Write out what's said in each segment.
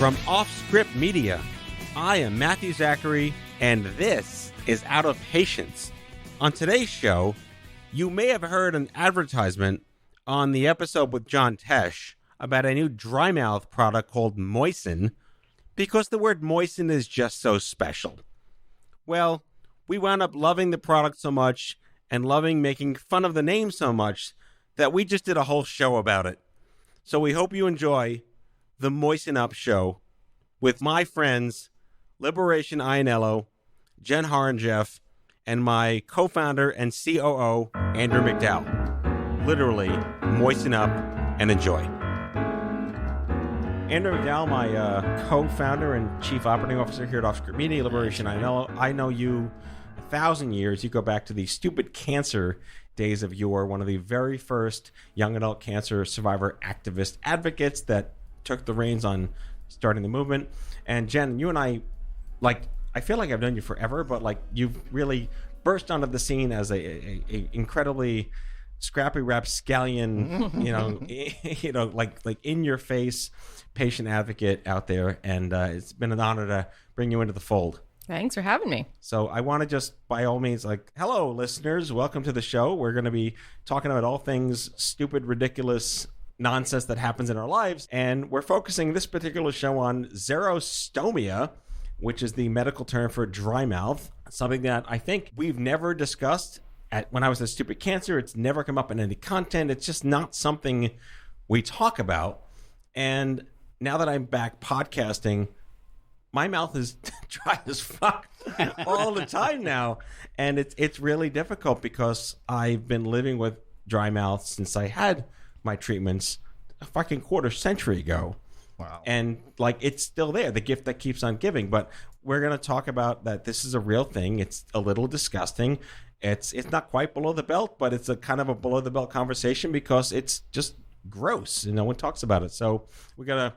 From OffScrip Media, I am Matthew Zachary, and this is Out of Patience. On today's show, you may have heard an advertisement on the episode with John Tesh about a new dry mouth product called Moisyn, because the word moisten is just so special. Well, we wound up loving the product so much and loving making fun of the name so much that we just did a whole show about it. So we hope you enjoy the Moisyn Up show with my friends, Liberation Ianello, Jen Horangeff, and my co-founder and COO, Andrew McDowell. Literally, moisten up and enjoy. Andrew McDowell, my co-founder and chief operating officer here at OffScrip Media, Liberation Ianello. I know you 1,000 years. You go back to the stupid cancer days of yore, one of the very first young adult cancer survivor activist advocates that took the reins on starting the movement. And Jen, you and I feel like I've known you forever, but you've really burst onto the scene as a incredibly scrappy rapscallion, like in your face patient advocate out there. And it's been an honor to bring you into the fold. Thanks for having me. So I want to just, by all means, hello, listeners. Welcome to the show. We're going to be talking about all things stupid, ridiculous nonsense that happens in our lives. And we're focusing this particular show on xerostomia, which is the medical term for dry mouth, something that I think we've never discussed. When I was at Stupid Cancer, it's never come up in any content. It's just not something we talk about. And now that I'm back podcasting, my mouth is dry as fuck all the time now. And it's really difficult because I've been living with dry mouth since I had my treatments a fucking quarter century ago. Wow. And it's still there, the gift that keeps on giving. But we're going to talk about that. This is a real thing. It's a little disgusting. It's not quite below the belt, but it's a kind of a below the belt conversation because it's just gross and no one talks about it. So we're going to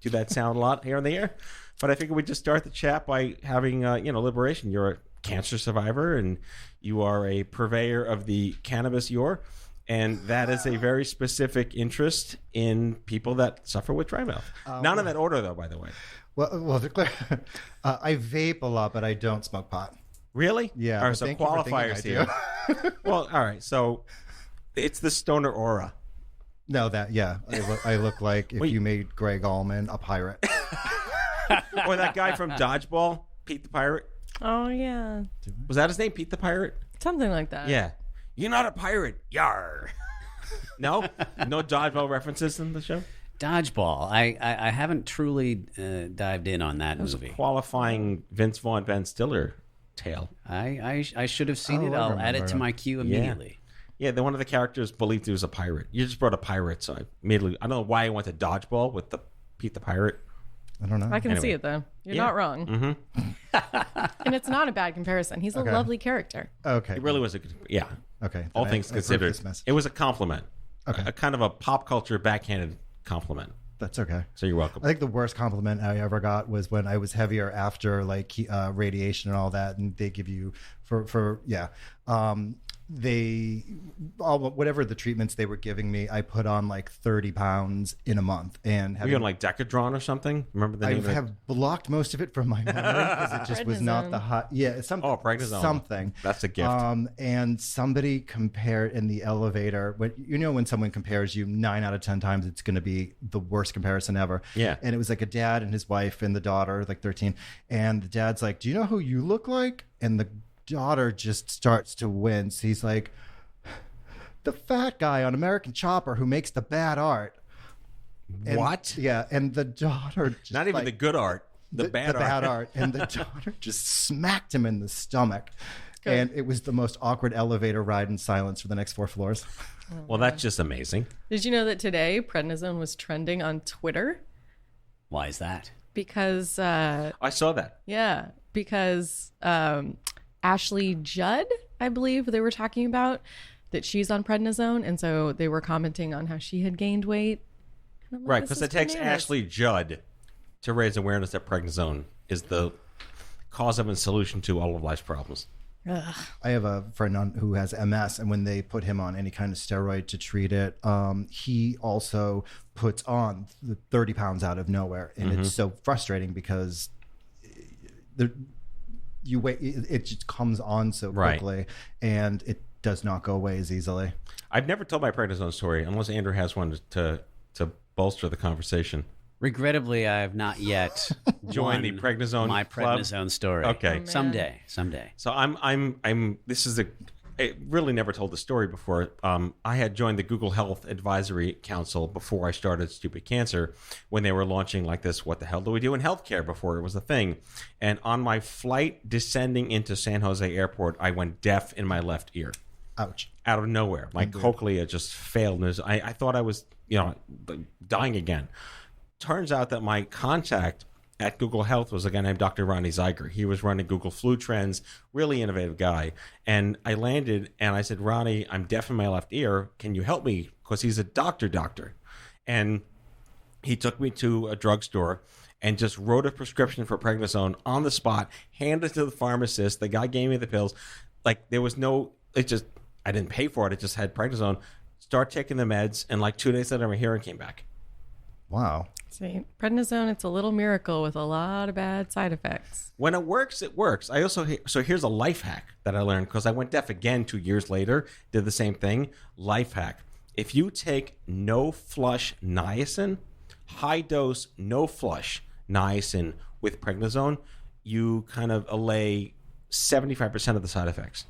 do that sound a lot here on the air. But I figured we'd just start the chat by having, Liberation. You're a cancer survivor and you are a purveyor of the cannabis yore. And that is a very specific interest in people that suffer with dry mouth. Not in that order, though, by the way. Well, to clear, I vape a lot, but I don't smoke pot. Really? Yeah. All right, so qualifiers here. Well, all right. So it's the stoner aura. No, I look like if you made Greg Allman a pirate. Or that guy from Dodgeball, Pete the Pirate. Oh, yeah. Was that his name, Pete the Pirate? Something like that. Yeah. You're not a pirate. Yar. No Dodgeball references in the show? Dodgeball. I haven't truly dived in on that movie. Qualifying Vince Vaughn, Ben Stiller tale. I should have seen it. I'll add it to my queue immediately. Yeah, one of the characters believed he was a pirate. You just brought a pirate, so I don't know why I went to Dodgeball with the Pete the Pirate. I don't know. I can see it, though. You're not wrong. Mm-hmm. And it's not a bad comparison. He's a lovely character. Okay. It really was a good, yeah. Okay. All things considered, it was a compliment. Okay. A kind of a pop culture backhanded compliment. That's okay. So you're welcome. I think the worst compliment I ever got was when I was heavier after radiation and all that, and they give you whatever the treatments they were giving me, I put on 30 pounds in a month. And were you on Decadron or something? Remember the name? I have blocked most of it from my memory because it just was not the hot. Yeah, prednisone. Something. That's a gift. And somebody compared in the elevator. When someone compares you 9 out of 10 times, it's going to be the worst comparison ever. Yeah. And it was a dad and his wife and the daughter, 13. And the dad's like, "Do you know who you look like?" And the daughter just starts to wince. He's like, "The fat guy on American Chopper who makes the bad art." And, what? Yeah, and the daughter just not even the good art, the bad art. And the daughter just smacked him in the stomach. Good. And it was the most awkward elevator ride in silence for the next 4 floors. Well, that's just amazing. Did you know that today prednisone was trending on Twitter? Why is that? Because I saw that. Yeah, because Ashley Judd, I believe they were talking about that she's on prednisone, and so they were commenting on how she had gained weight. Right, because it takes Ashley Judd to raise awareness that prednisone is the cause of and solution to all of life's problems. I have a friend who has MS, and when they put him on any kind of steroid to treat it, he also puts on the 30 pounds out of nowhere. And it's so frustrating because you wait, it just comes on so quickly, and it does not go away as easily. I've never told my prednisone story unless Andrew has one to bolster the conversation. Regrettably, I have not yet joined the prednisone my club. prednisone story. Okay, someday. So I'm. This is I really never told the story before. I had joined the Google Health Advisory Council before I started Stupid Cancer, when they were launching like this. What the hell do we do in healthcare? Before it was a thing. And on my flight descending into San Jose Airport, I went deaf in my left ear. Ouch! Out of nowhere, my cochlea just failed. And I thought I was dying again. Turns out that my contact at Google Health was a guy named Dr. Ronnie Zeiger. He was running Google Flu Trends, really innovative guy. And I landed and I said, Ronnie, I'm deaf in my left ear. Can you help me? Because he's a doctor. And he took me to a drugstore and just wrote a prescription for prednisone on the spot, handed it to the pharmacist. The guy gave me the pills. Like there was I didn't pay for it. It just had prednisone. Start taking the meds. And like 2 days later, my hearing came back. Wow. See, prednisone, it's a little miracle with a lot of bad side effects. When it works, it works. I also, so here's a life hack that I learned because I went deaf again 2 years later, did the same thing. Life hack. If you take no flush niacin, high dose, no flush niacin with prednisone, you kind of allay 75% of the side effects.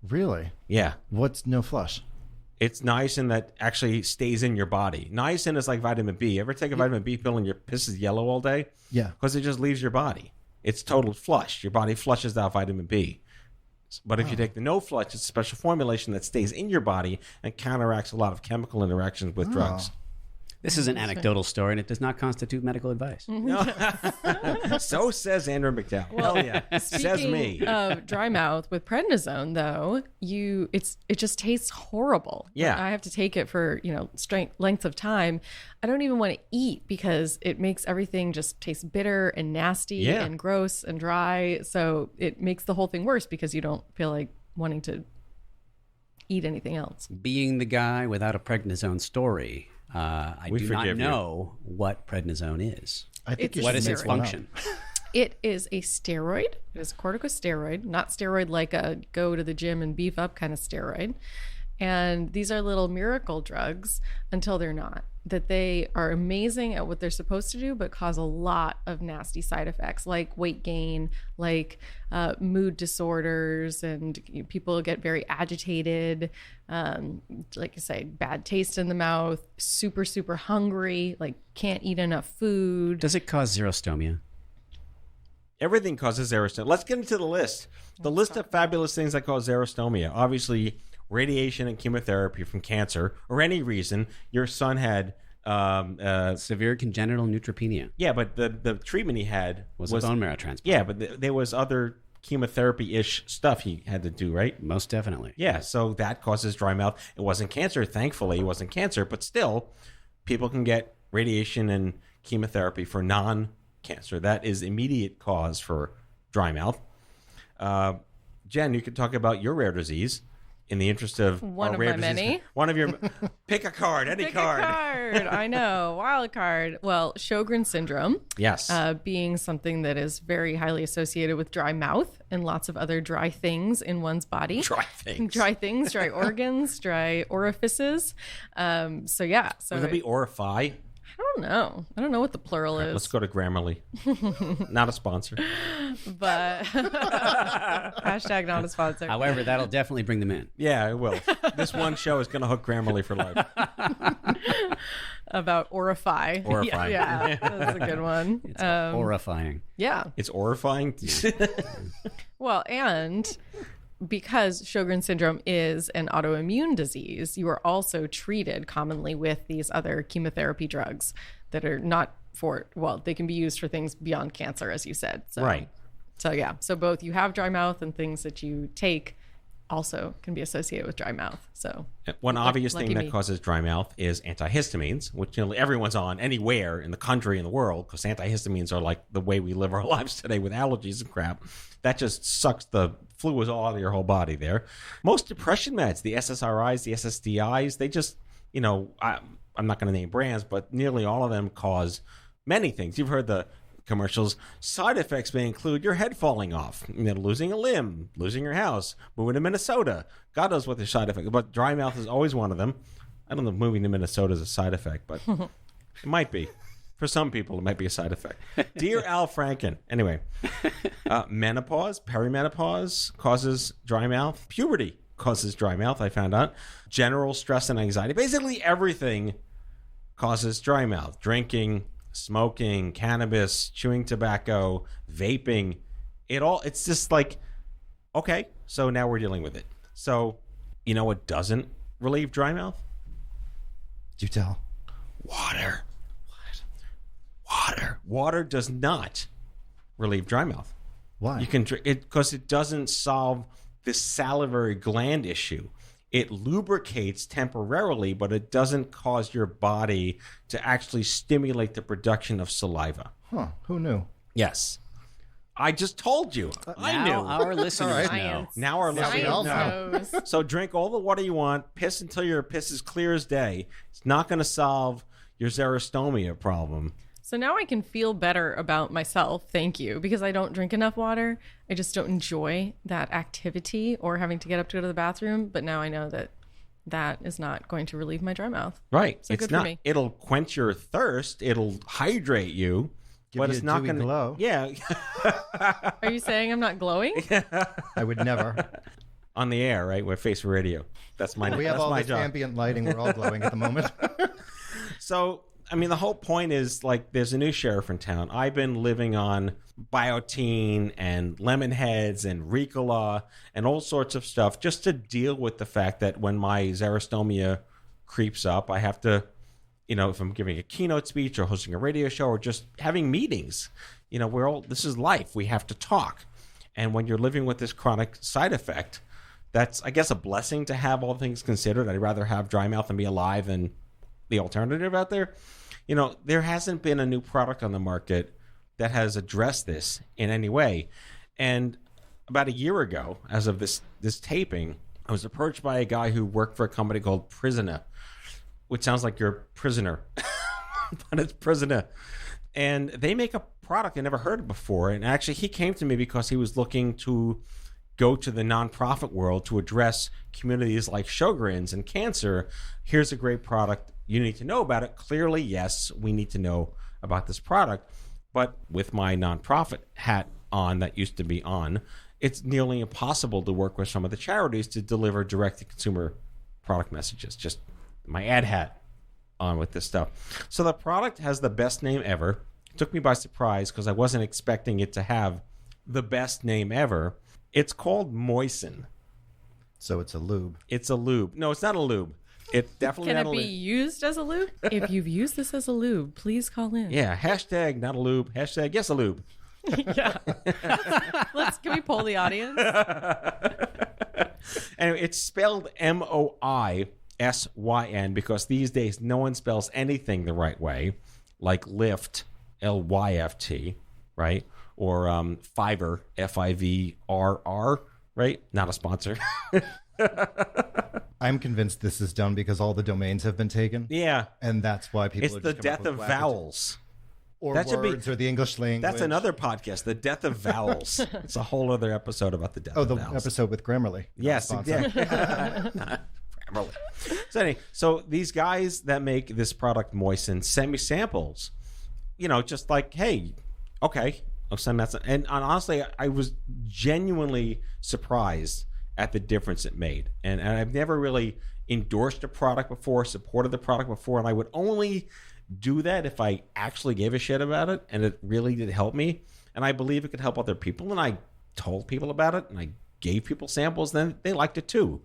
Really? Yeah. What's no flush? It's niacin that actually stays in your body. Niacin is like vitamin B. Ever take a vitamin B pill and your piss is yellow all day? Yeah. Because it just leaves your body. It's total flush. Your body flushes out vitamin B. But if you take the no flush, it's a special formulation that stays in your body and counteracts a lot of chemical interactions with drugs. This is an anecdotal story, and it does not constitute medical advice. So says Andrew McDowell. Well, yeah, says me. Of dry mouth with prednisone, though, it just tastes horrible. Yeah, I have to take it for length of time. I don't even want to eat because it makes everything just taste bitter and nasty and gross and dry. So it makes the whole thing worse because you don't feel like wanting to eat anything else. Being the guy without a prednisone story, I do not know what prednisone is. I think what is its function? It is a steroid. It is a corticosteroid, not steroid like a go to the gym and beef up kind of steroid. And these are little miracle drugs until they're not. That they are amazing at what they're supposed to do, but cause a lot of nasty side effects like weight gain, like mood disorders, and people get very agitated. Like I say, bad taste in the mouth, super, super hungry, like can't eat enough food. Does it cause xerostomia? Everything causes xerostomia. Let's get into the list. The list of fabulous things that cause xerostomia. Obviously, radiation and chemotherapy from cancer or any reason. Your son had severe congenital neutropenia. Yeah, but the treatment he had was a bone marrow transplant. Yeah, but there was other chemotherapy-ish stuff he had to do, right? Most definitely. Yeah, so that causes dry mouth. It wasn't cancer. Thankfully, it wasn't cancer, but still, people can get radiation and chemotherapy for non-cancer. That is immediate cause for dry mouth. Jen, you could talk about your rare disease. In the interest of one of rare my disease, many. One of your pick a card, any card. Pick a card. I know, wild card. Well, Sjogren's syndrome. Yes. Being something that is very highly associated with dry mouth and lots of other dry things in one's body. Dry things, dry organs, dry orifices. So yeah. So would that be orify? I don't know what the plural is. Let's go to Grammarly. Not a sponsor. But hashtag not a sponsor. However, that'll definitely bring them in. Yeah, it will. This one show is going to hook Grammarly for life. About orify. Orifying. Yeah, that's a good one. It's horrifying. Yeah. It's horrifying. Well, and because Sjogren's syndrome is an autoimmune disease, you are also treated commonly with these other chemotherapy drugs that are not for, well, they can be used for things beyond cancer, as you said. So, right. So yeah, so both you have dry mouth and things that you take also can be associated with dry mouth. So one obvious thing that causes dry mouth is antihistamines, which everyone's on anywhere in the country, in the world, because antihistamines are like the way we live our lives today with allergies and crap. That just sucks the fluids all out of your whole body there. Most depression meds, the SSRIs, the SSDIs, they just, I'm not going to name brands, but nearly all of them cause many things. You've heard the commercials. Side effects may include your head falling off, losing a limb, losing your house, moving to Minnesota. God knows what their side effect, but dry mouth is always one of them. I don't know if moving to Minnesota is a side effect, but it might be. For some people, it might be a side effect. Dear Al Franken. Anyway, menopause, perimenopause causes dry mouth. Puberty causes dry mouth, I found out. General stress and anxiety. Basically, everything causes dry mouth. Drinking, smoking, cannabis, chewing tobacco, vaping. It's just like, okay, so now we're dealing with it. So, you know what doesn't relieve dry mouth? Do tell. Water. Water does not relieve dry mouth. Why? You can drink it because it doesn't solve this salivary gland issue. It lubricates temporarily, but it doesn't cause your body to actually stimulate the production of saliva. Huh? Who knew? Yes. I just told you. I knew. Our listeners know. Now our listeners know. knows. So drink all the water you want. Piss until your piss is clear as day. It's not going to solve your xerostomia problem. So now I can feel better about myself, thank you, because I don't drink enough water. I just don't enjoy that activity or having to get up to go to the bathroom. But now I know that is not going to relieve my dry mouth. Right. So it's good not. for me. It'll quench your thirst. It'll hydrate you. But it's not going to glow. Yeah. Are you saying I'm not glowing? I would never. On the air, right? We're Face Radio. That's my. We have that's all my this job. ambient lighting. We're all glowing at the moment. So, I mean, the whole point is like, there's a new sheriff in town. I've been living on biotin and lemon heads and Ricola and all sorts of stuff just to deal with the fact that when my xerostomia creeps up, I have to, if I'm giving a keynote speech or hosting a radio show or just having meetings, this is life. We have to talk. And when you're living with this chronic side effect, that's, I guess, a blessing to have, all things considered. I'd rather have dry mouth and be alive than the alternative out there. There hasn't been a new product on the market that has addressed this in any way. And about a year ago, as of this taping, I was approached by a guy who worked for a company called Prisoner, which sounds like you're prisoner, but it's Prisoner. And they make a product I never heard of before. And actually, he came to me because he was looking to go to the nonprofit world to address communities like Sjogren's and cancer. Here's a great product. You need to know about it. Clearly, yes, we need to know about this product. But with my nonprofit hat on that used to be on, it's nearly impossible to work with some of the charities to deliver direct-to-consumer product messages. Just my ad hat on with this stuff. So the product has the best name ever. It took me by surprise because I wasn't expecting it to have the best name ever. It's called Moisyn. So it's a lube. It's a lube. No, it's not a lube. It's definitely Can not it a be lube. used as a lube? If you've used this as a lube, please call in. Yeah, hashtag not a lube. Hashtag yes a lube. Yeah. Can we poll the audience? Anyway, it's spelled Moisyn because these days no one spells anything the right way, like lift, Lyft, right? Or Fiverr, Fivrr, right? Not a sponsor. I'm convinced this is done because all the domains have been taken. Yeah. And that's why people It's are the just coming death up of with vowels. Or That should be- words or the English language. That's another podcast, The Death of Vowels. It's a whole other episode about the death of the vowels. episode with Grammarly. Yes, exactly. So these guys that make this product Moisyn send me samples, just like, hey, okay, I'll send that. And honestly, I was genuinely surprised at the difference it made. And I've never really endorsed a product before, supported the product before, and I would only do that if I actually gave a shit about it and it really did help me. And I believe it could help other people. And I told people about it and I gave people samples, then they liked it too.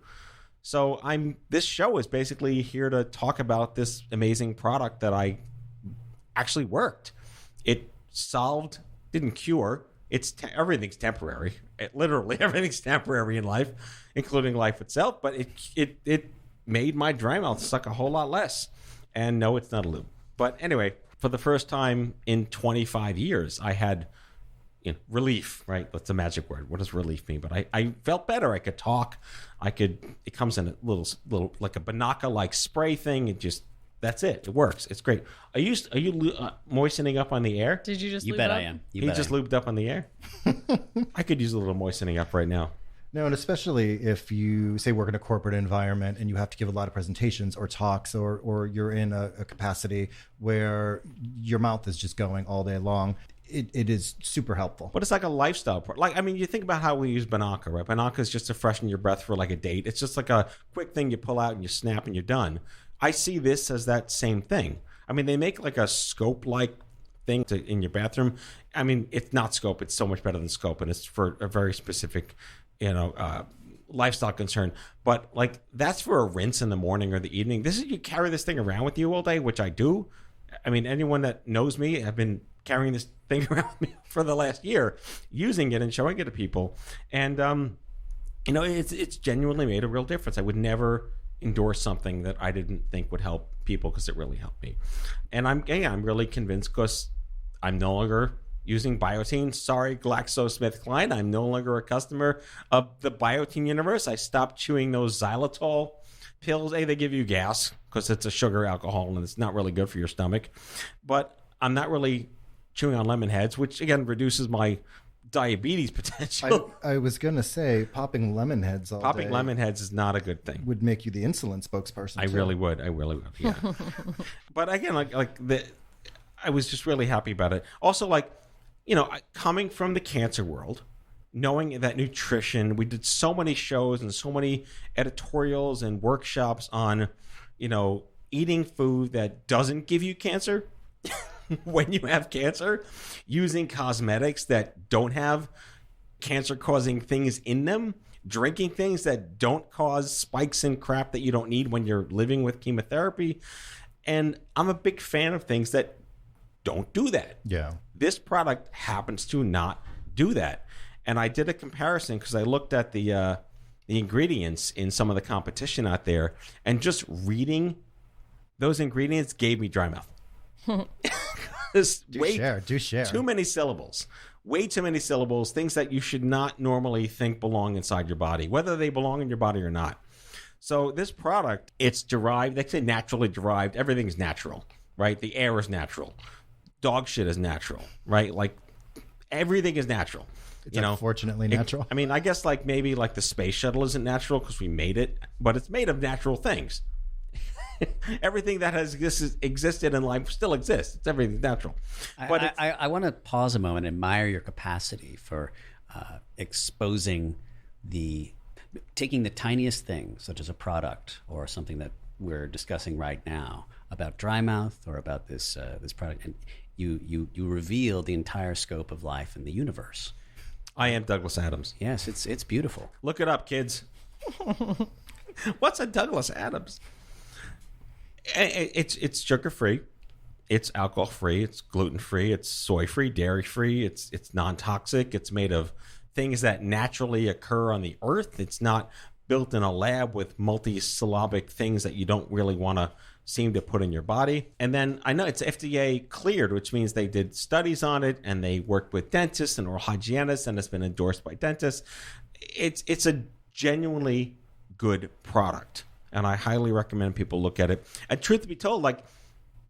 So this show is basically here to talk about this amazing product that I actually worked. It solved, didn't cure. Everything's temporary. literally everything's temporary in life, including life itself. But it made my dry mouth suck a whole lot less. And no, it's not a lube. But anyway, for the first time in 25 years, I had relief, right? That's a magic word. What does relief mean? But I felt better. I could talk. It comes in a little like a Banaka-like spray thing. That's it. It works. It's great. Are you moistening up on the air? Did you just You lube bet up? I am. He just lubed up on the air. I could use a little moistening up right now. No, and especially if you say work in a corporate environment and you have to give a lot of presentations or talks, or you're in a capacity where your mouth is just going all day long. It is super helpful. But it's like a lifestyle part. Like, I mean, you think about how we use Banaka, right? Banaka is just to freshen your breath for like a date. It's just like a quick thing you pull out and you snap and you're done. I see this as that same thing. I mean, they make like a scope-like thing in your bathroom. I mean, it's not scope. It's so much better than scope, and it's for a very specific, lifestyle concern. But like, that's for a rinse in the morning or the evening. You carry this thing around with you all day, which I do. I mean, anyone that knows me, I've been carrying this thing around with me for the last year, using it and showing it to people. And, it's genuinely made a real difference. I would never endorse something that I didn't think would help people, because it really helped me. And I'm really convinced, because I'm no longer using Biotin. Sorry, GlaxoSmithKline. I'm no longer a customer of the Biotin universe. I stopped chewing those xylitol pills. They give you gas because it's a sugar alcohol and it's not really good for your stomach. But I'm not really chewing on lemon heads, which again reduces my diabetes potential. I was going to say popping lemon heads all Popping day lemon heads is not a good thing. would make you the insulin spokesperson. I really would. Yeah. But again, I was just really happy about it. Also, coming from the cancer world, knowing that nutrition, we did so many shows and so many editorials and workshops on, eating food that doesn't give you cancer when you have cancer, using cosmetics that don't have cancer-causing things in them, drinking things that don't cause spikes and crap that you don't need when you're living with chemotherapy. And I'm a big fan of things that don't do that. Yeah. This product happens to not do that. And I did a comparison because I looked at the ingredients in some of the competition out there, and just reading those ingredients gave me dry mouth. Do share. Too many syllables. Way too many syllables, things that you should not normally think belong inside your body, whether they belong in your body or not. So this product, it's derived, they say naturally derived. Everything's natural, right? The air is natural. Dog shit is natural, right? Like, everything is natural. It's unfortunately natural. I mean, I guess maybe the space shuttle isn't natural because we made it, but it's made of natural things. Everything that has existed in life still exists. It's everything natural. But I want to pause a moment and admire your capacity for exposing taking the tiniest thing, such as a product or something that we're discussing right now about dry mouth or about this product, and you reveal the entire scope of life in the universe. I am Douglas Adams. Yes, it's beautiful. Look it up, kids. What's a Douglas Adams? It's sugar-free, it's alcohol-free, it's gluten-free, it's soy-free, dairy-free, it's non-toxic, it's made of things that naturally occur on the earth. It's not built in a lab with multi-syllabic things that you don't really want to seem to put in your body. And then I know it's FDA cleared, which means they did studies on it and they worked with dentists and oral hygienists, and it's been endorsed by dentists. It's a genuinely good product, and I highly recommend people look at it. And truth be told,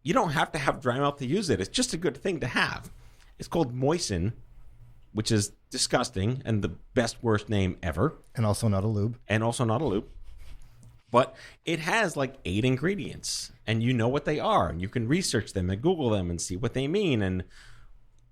you don't have to have dry mouth to use it. It's just a good thing to have. It's called Moisyn, which is disgusting and the worst name ever. And also not a lube. But it has 8 ingredients, and you know what they are, and you can research them and Google them and see what they mean. And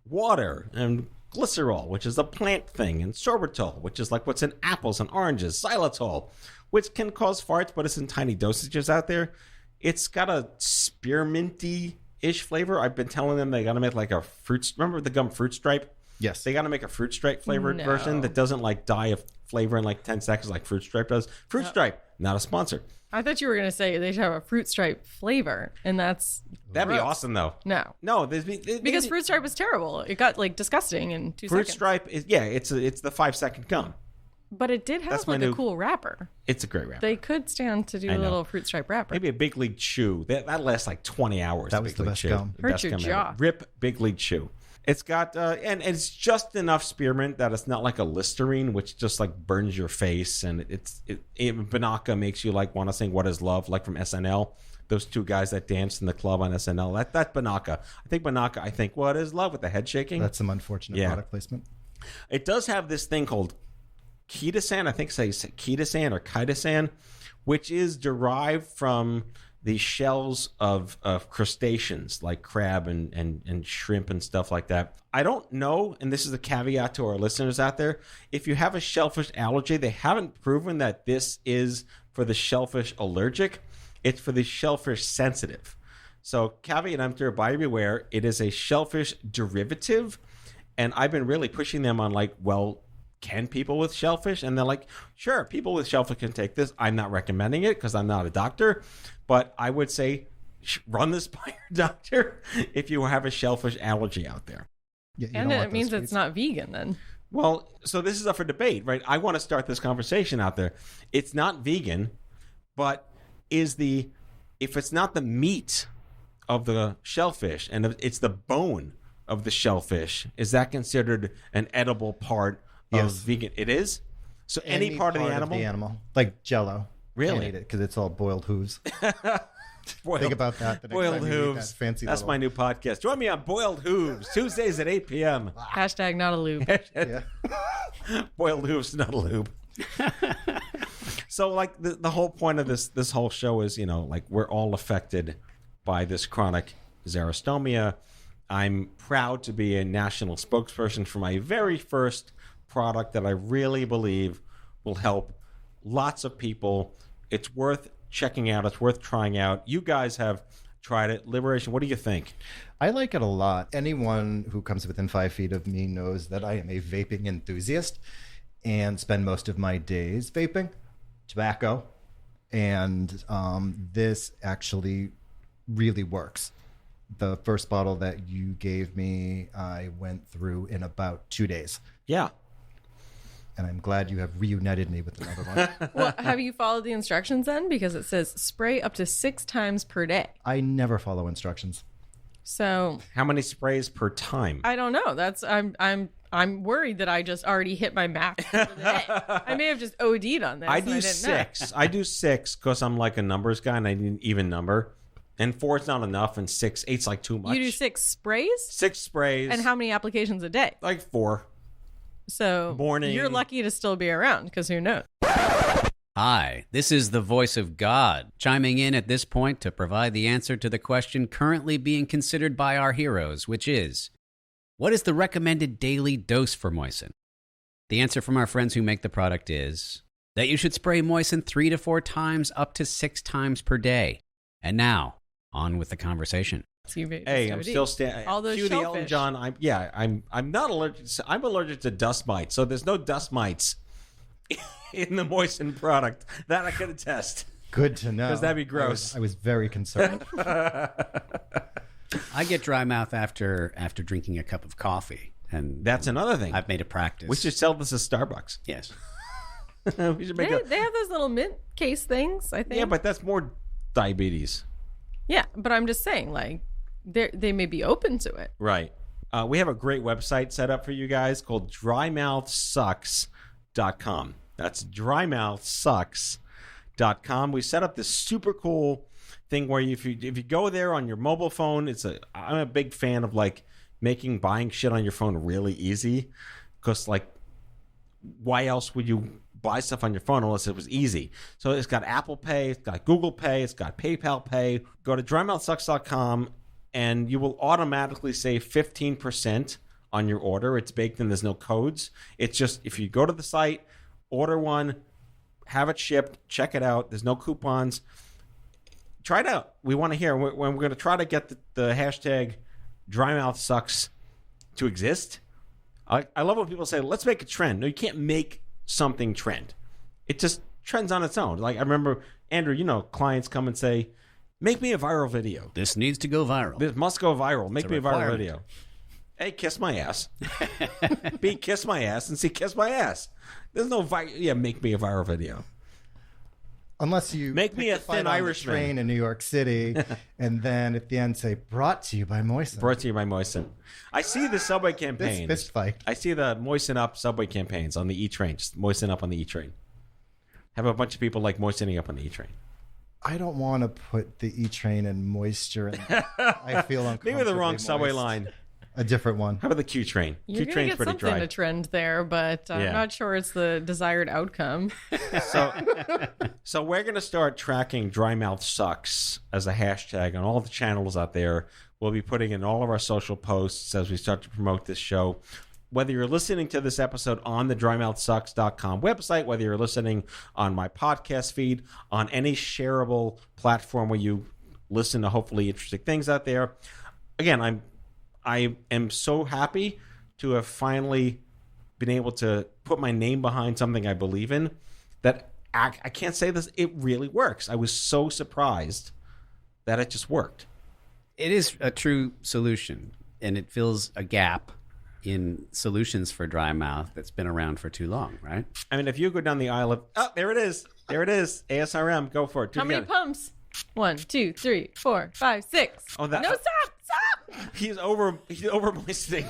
water and glycerol, which is a plant thing, and sorbitol, which is what's in apples and oranges, xylitol, which can cause farts, but it's in tiny dosages out there. It's got a spearminty-ish flavor. I've been telling them they got to make a fruit. Remember the gum Fruit Stripe? Yes. They got to make a Fruit Stripe flavored No. version that doesn't like die of flavor in like 10 seconds like Fruit Stripe does. Fruit Stripe, not a sponsor. I thought you were going to say they should have a fruit stripe flavor, and that's That'd be gross. awesome, though. No, Because fruit stripe was terrible. It got like disgusting in 2 Fruit seconds. Stripe is it's the 5-second gum. But it did have That's my like a new- cool wrapper. It's a great wrapper. They could stand to do I a know. little fruit stripe wrapper. Maybe a Big League Chew. That lasts like 20 hours. That was Big the League best Chew. gum. The Hurt best your gum jaw. ever. Rip Big League Chew. It's got and it's just enough spearmint that it's not like a Listerine, which just like burns your face, and Banaka makes you like want to sing "What Is Love" like from SNL. Those two guys that danced in the club on SNL. That's Banaka. I think "What Is Love" with the head shaking. That's some unfortunate product placement. It does have this thing called chitosan. I think say chitosan or chitosan, which is derived from the shells of crustaceans like crab and shrimp and stuff like that. I don't know, and this is a caveat to our listeners out there, if you have a shellfish allergy, they haven't proven that this is for the shellfish allergic. It's for the shellfish sensitive. So caveat emptor, buyer beware, it is a shellfish derivative, and I've been really pushing them on like, well, can people with shellfish? And they're like, sure, people with shellfish can take this. I'm not recommending it because I'm not a doctor, but I would say run this by your doctor if you have a shellfish allergy out there. Yeah, you and don't want it means those it's sweets. not vegan then. Well, so this is up for debate, right? I want to start this conversation out there. It's not vegan, but if it's not the meat of the shellfish and it's the bone of the shellfish, is that considered an edible part of Yes. vegan? It is? So any part of the animal? Like Jell-O. Really? Can't eat it because it's all boiled hooves. Boiled, Think about that the next boiled time you eat hooves. that fancy That's little- my new podcast. Join me on Boiled Hooves, Tuesdays at 8 p.m. Hashtag not a lube. Yeah. Boiled hooves, not a lube. So, like, the whole point of this whole show is, like, we're all affected by this chronic xerostomia. I'm proud to be a national spokesperson for my very first product that I really believe will help lots of people. It's worth checking out. It's worth trying out. You guys have tried it. Liberation, what do you think? I like it a lot. Anyone who comes within 5 feet of me knows that I am a vaping enthusiast and spend most of my days vaping tobacco. And this actually really works. The first bottle that you gave me, I went through in about 2 days. Yeah. And I'm glad you have reunited me with another one. Well, have you followed the instructions then? Because it says spray up to 6 times per day. I never follow instructions. So How many sprays per time? I don't know. I'm worried that I just already hit my max for the day. I may have just OD'd on this. I and do didn't know. 6. I do 6 because I'm like a numbers guy and I need an even number. And 4 is not enough, and 6, 8's like too much. You do 6 sprays? 6 sprays. And how many applications a day? Like 4. So Morning. you're lucky to still be around because who knows? Hi, this is the voice of God, chiming in at this point to provide the answer to the question currently being considered by our heroes, which is, what is the recommended daily dose for Moisyn? The answer from our friends who make the product is that you should spray Moisyn 3 to 4 times up to 6 times per day. And now, on with the conversation. So you may just Hey, I'm OD. still standing. All those Cue the Elton shellfish. John. I'm not allergic. I'm allergic to dust mites, so there's no dust mites in the Moisyn product. That I can attest. Good to know. 'Cause that'd be gross. I was very concerned. I get dry mouth after drinking a cup of coffee, and That's another thing. I've made a practice. We should sell this at Starbucks. Yes. We should make They have those little mint case things, I think. Yeah, but that's more diabetes. Yeah, but I'm just saying, like, they may be open to it. Right. We have a great website set up for you guys called drymouthsucks.com. That's drymouthsucks.com. We set up this super cool thing where if you go there on your mobile phone, I'm a big fan of like making buying shit on your phone really easy, because like why else would you buy stuff on your phone unless it was easy? So it's got Apple Pay, it's got Google Pay, it's got PayPal Pay. Go to drymouthsucks.com and you will automatically save 15% on your order. It's baked in, there's no codes. It's just if you go to the site, order one, have it shipped, check it out. There's no coupons. Try it out. We want to hear. We're going to try to get the hashtag drymouthsucks to exist. I love when people say, let's make a trend. No, you can't make something trend. It just trends on its own. Like I remember, Andrew, clients come and say, make me a viral video. This needs to go viral. This must go viral. Make me a viral requirement. video. A, kiss my ass. B, kiss my ass. And C, kiss my ass. There's no make me a viral video. Unless you make me a thin Irishman train in New York City, and then at the end say, brought to you by Moisyn. Brought to you by Moisyn. I see the subway campaigns. Fist fight. I see the Moisyn Up subway campaigns on the E-train. Just Moisyn Up on the E-train. Have a bunch of people like moistening up on the E-train. I don't want to put the E-train in moisture. I feel uncomfortable. Maybe the wrong subway line. A different one. How about the Q train? You're Q going train's to get pretty something dry. to trend there, but I'm not sure it's the desired outcome. So we're going to start tracking Dry Mouth Sucks as a hashtag on all the channels out there. We'll be putting in all of our social posts as we start to promote this show. Whether you're listening to this episode on the drymouthsucks.com website, whether you're listening on my podcast feed, on any shareable platform where you listen to hopefully interesting things out there. Again, I am so happy to have finally been able to put my name behind something I believe in that I can't say this. It really works. I was so surprised that it just worked. It is a true solution, and it fills a gap in solutions for dry mouth that's been around for too long, right? I mean, if you go down the aisle of, there it is. There it is. ASRM. Go for it. How many pumps? 1, 2, 3, 4, 5, 6. Oh, that. No, stop! He's over moistening.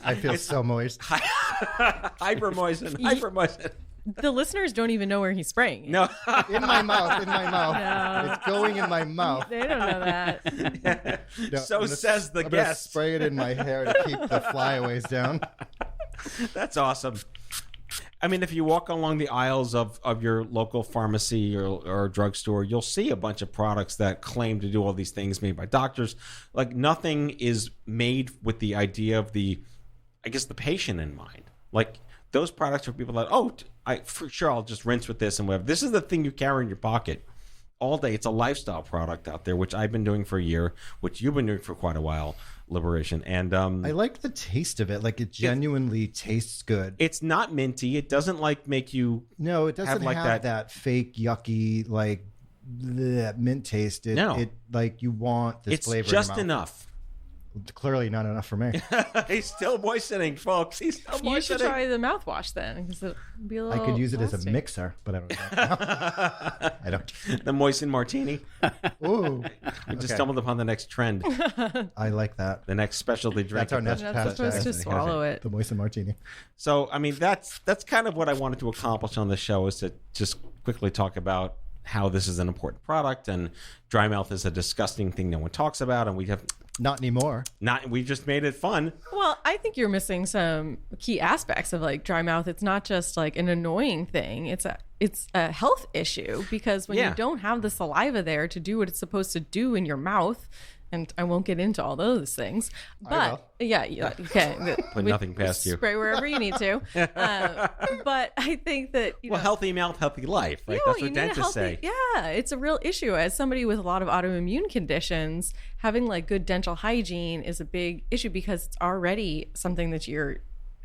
I feel so moist. Hyper moisten. The listeners don't even know where he's spraying. No. In my mouth. No. It's going in my mouth. They don't know that. No, So says the I'm gonna guest. spray it in my hair to keep the flyaways down. That's awesome. I mean, if you walk along the aisles of your local pharmacy or drugstore, you'll see a bunch of products that claim to do all these things made by doctors. Like nothing is made with the idea of the patient in mind. Like those products are people that, for sure, I'll just rinse with this and whatever. This is the thing you carry in your pocket all day. It's a lifestyle product out there, which I've been doing for a year, which you've been doing for quite a while, Liberation. And I like the taste of it. Like it genuinely tastes good. It's not minty. It doesn't make you. No, it doesn't have that fake yucky mint taste. It like you want this flavor. It's just enough. Clearly not enough for me. He's still moistening, folks. He's still moistening. You should try the mouthwash then, because it'll be a little. I could use it as a plastic. mixer, but I don't know. I don't. The Moisyn Martini. Ooh, We just stumbled upon the next trend, I like that. the next specialty drink. That's our next You're not supposed to swallow it. The Moisyn Martini. So, I mean, that's kind of what I wanted to accomplish on the show, is to just quickly talk about how this is an important product, and dry mouth is a disgusting thing no one talks about, and we just made it fun. Well, I think you're missing some key aspects of dry mouth. It's not just an annoying thing. It's a health issue, because when you don't have the saliva there to do what it's supposed to do in your mouth, and I won't get into all those things, but you can Put nothing past you. Spray wherever you need to. But I think that healthy mouth, healthy life, right? Yeah, That's you what need a dentists say. Yeah, it's a real issue. As somebody with a lot of autoimmune conditions, having good dental hygiene is a big issue, because it's already something that you're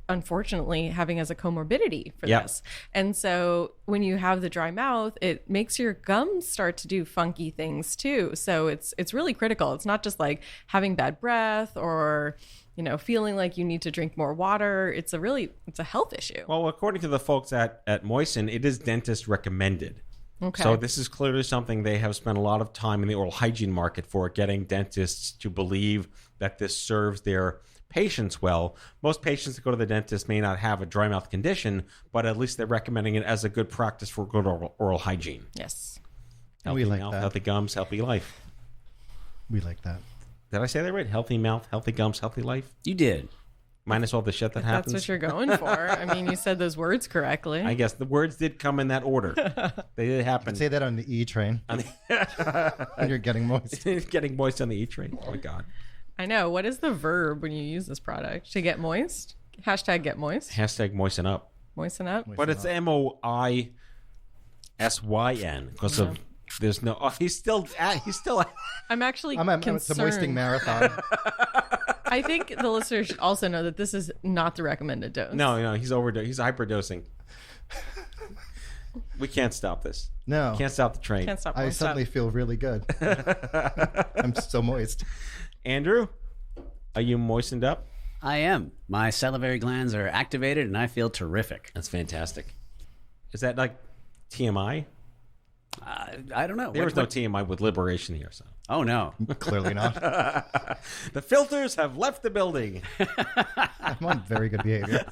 unfortunately having as a comorbidity for this. And so when you have the dry mouth, it makes your gums start to do funky things too. So it's really critical. It's not just having bad breath or feeling like you need to drink more water. It's a health issue. Well, according to the folks at Moisyn, it is dentist recommended. Okay. So this is clearly something they have spent a lot of time in the oral hygiene market for, getting dentists to believe that this serves their patients well. Most patients that go to the dentist may not have a dry mouth condition, but at least they're recommending it as a good practice for good oral hygiene. Yes. Healthy We like mouth, that. healthy gums, healthy life. We like that. Did I say that right? Healthy mouth, healthy gums, healthy life? You did. Minus all the shit that happens. That's what you're going for. I mean, you said those words correctly. I guess the words did come in that order. They did happen. Say that on the E train. When you're getting moist. Getting moist on the E train. Oh my God. I know. What is the verb when you use this product? To get moist? Hashtag get moist. Hashtag moisten up. Moisten up. But it's MOISYN because of there's no. Oh, he's still. I'm actually It's a concerned. moisting marathon. I think the listeners should also know that this is not the recommended dose. No, he's overdosing. He's hyperdosing. We can't stop this. No. Can't stop the train. Can't stop. I won't stop. suddenly feel really good. I'm so moist. Andrew, are you moistened up? I am. My salivary glands are activated and I feel terrific. That's fantastic. Is that like TMI? I don't know. There was no TMI with liberation here, so. Oh, no. Clearly not. The filters have left the building. I'm on very good behavior.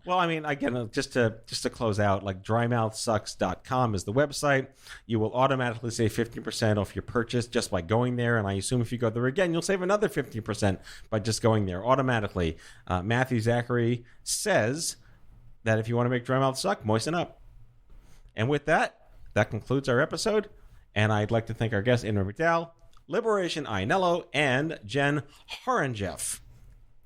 Well, I mean, again, just to close out, like drymouthsucks.com is the website. You will automatically save 15% off your purchase just by going there. And I assume if you go there again, you'll save another 15% by just going there automatically. Matthew Zachary says that if you want to make dry mouth suck, moisten up. And with that, that concludes our episode. And I'd like to thank our guests, Andrew McDowell, Liberation Ainello, and Jen Horangeff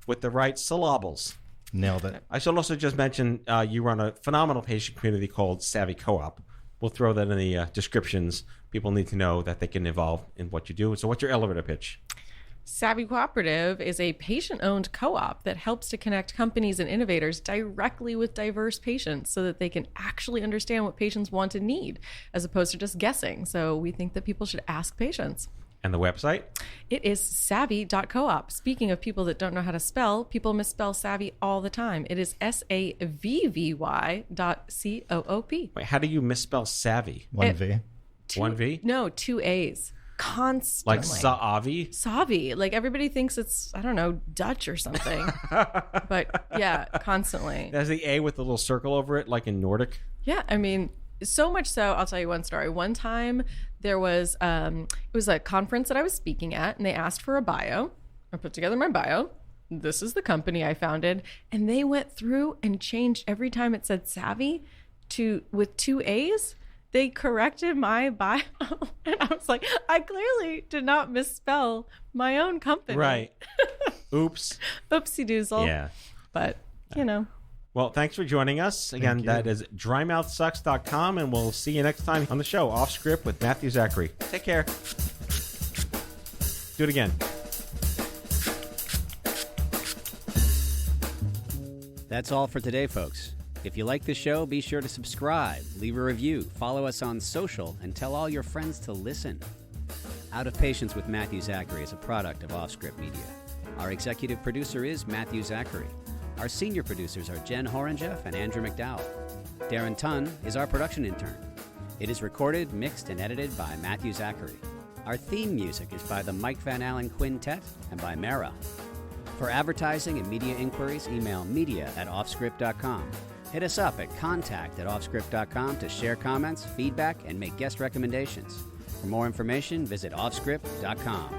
with the right syllables. Nailed it. I should also just mention you run a phenomenal patient community called Savvy Co-op. We'll throw that in the descriptions. People need to know that they can evolve in what you do. So what's your elevator pitch? Savvy Cooperative is a patient-owned co-op that helps to connect companies and innovators directly with diverse patients so that they can actually understand what patients want and need, as opposed to just guessing. So we think that people should ask patients. And the website? It is savvy.coop. Speaking of people that don't know how to spell, people misspell savvy all the time. It is SAVVY.COOP. Wait, how do you misspell savvy? One V. One V? No, 2 A's. Constantly. Like Saavi? Savi. Like everybody thinks it's, I don't know, Dutch or something. But yeah, constantly. Has the A with the little circle over it, like in Nordic? Yeah, I mean, so much so, I'll tell you one story. One time there was, it was a conference that I was speaking at, and they asked for a bio. I put together my bio. This is the company I founded. And they went through and changed every time it said Savvy with 2 A's. They corrected my bio. And I was like, I clearly did not misspell my own company. Right. Oops. Oopsie doozle. Yeah. But, you know. Well, thanks for joining us. Again, that is drymouthsucks.com, and we'll see you next time on the show, OffScrip with Matthew Zachary. Take care. Do it again. That's all for today, folks. If you like the show, be sure to subscribe, leave a review, follow us on social, and tell all your friends to listen. Out of Patience with Matthew Zachary is a product of OffScrip Media. Our executive producer is Matthew Zachary. Our senior producers are Jen Horangeff and Andrew McDowell. Darren Tunn is our production intern. It is recorded, mixed, and edited by Matthew Zachary. Our theme music is by the Mike Van Allen Quintet and by Mara. For advertising and media inquiries, email media@offscrip.com. Hit us up at contact@offscrip.com to share comments, feedback, and make guest recommendations. For more information, visit offscrip.com.